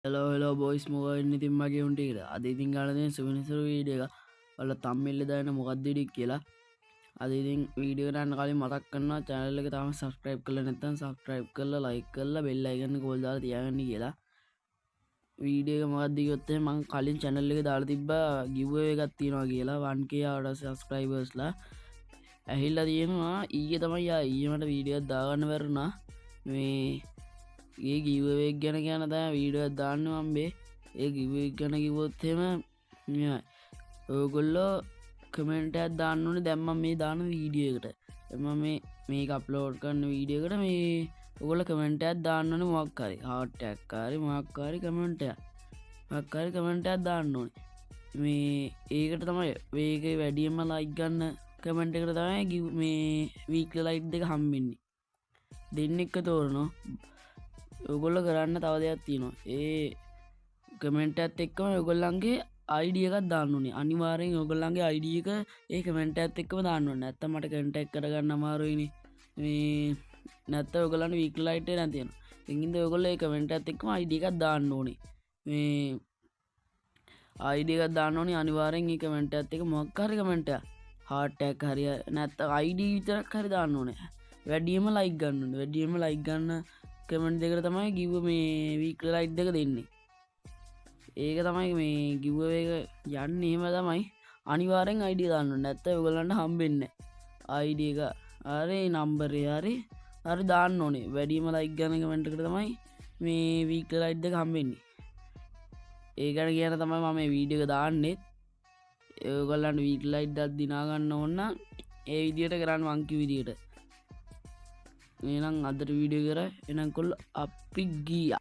hello boys මොකද ඉතින් මගේ උන්ට කියලා. අද ඉතින් ගන්න තියෙන සුවිනිසුරු වීඩියෝ එක. ඔයාලා thumbnail එක දාන්න මොකක්ද ඉඩි කියලා. අද ඉතින් වීඩියෝ එක දාන්න කලින් මතක් කරනවා channel එක තාම subscribe කරලා නැත්නම් subscribe කරලා like කරලා bell icon එක ඕල් දාලා තියාගන්න කියලා. වීඩියෝ එක මොකක්ද කිව්වොත් මම කලින් channel එකේ දාලා තිබ්බා giveaway එකක් තියෙනවා කියලා 1k ආවට subscribersලා ඇහිලා තියෙනවා. ඊයේ තමයි ඊයේ මට වීඩියෝ එකක් දාගන්න බැරුණා. මේ ඒ giveaway එක ගැන කියන තමයි වීඩියෝ එකක් දාන්න මම්බේ. ඒ giveaway එක ගැන කිව්වොත් එහෙම ඔයගොල්ලෝ කමෙන්ට් එකක් දාන්න ඕනේ දැන් මම මේ දාන වීඩියෝ එකට. මම මේක අප්ලෝඩ් කරන වීඩියෝ එකට මේ ඔයගොල්ලෝ කමෙන්ට් එකක් දාන්න ඕනේ මොකක් හරි. heart එකක් හරි මොකක් හරි කමෙන්ට් එකක්. මොකක් හරි කමෙන්ට් එකක් දාන්න ඕනේ. මේ ඒකට තමයි මේකේ වැඩියෙන්ම like ගන්න කමෙන්ට් එකට තමයි මේ weekly like දෙක හම්බෙන්නේ. දෙන්නෙක්ව තෝරනවා. ඔයගොල්ලෝ කරන්න තව දෙයක් තියෙනවා. ඒ කමෙන්ට් එකත් එක්කම ඔයගොල්ලන්ගේ ID එකක් දාන්න ඕනේ. අනිවාර්යෙන් ඔයගොල්ලන්ගේ ID එක ඒ කමෙන්ට් එකත් එක්කම දාන්න ඕනේ. නැත්තම් මට කන්ටැක්ට් කරගන්න අමාරුයිනේ. මේ නැත්තම් ඔයගොල්ලන්ට වීක්ලි ලයිට් එක නැති වෙනවා. ඒකින්ද ඔයගොල්ලෝ ඒ කමෙන්ට් එකත් එක්කම ID එකක් දාන්න ඕනේ. මේ ID එකක් දාන්න ඕනේ අනිවාර්යෙන් ඒ කමෙන්ට් එකත් එක්ක මොකක් හරි කමෙන්ට් එකක්. heart එකක් හරි නැත්තම් ID විතරක් හරි දාන්න ඕනේ. වැඩියෙන්ම like ගන්න ඕනේ. වැඩියෙන්ම like ගන්න කමෙන්ට් දෙකට තමයි ගිව් මේ වීක්ලි ලයිට් දෙක දෙන්නේ. ඒක තමයි මේ giveaway එක යන්නේ. එහෙම තමයි අනිවාර්යෙන් ID දාන්න ඕනේ. නැත්නම් ඔයගොල්ලන්ට හම්බෙන්නේ නැහැ. ID එක හරි number එක හරි දාන්න ඕනේ. වැඩිම like ගන්න කමෙන්ට් එකට තමයි මේ weekly like දෙක හම්බෙන්නේ. ඒ ගැන කියන තමයි මම මේ වීඩියෝ එක දාන්නේ. ඔයගොල්ලන්ට weekly like දෙක දිනා ගන්න ඕන නම් ඒ විදියට කරන්න මං කිව් විදියට. එහෙනම් අදට වීඩියෝ කරා. එහෙනම් කොල්ල අපි ගියා.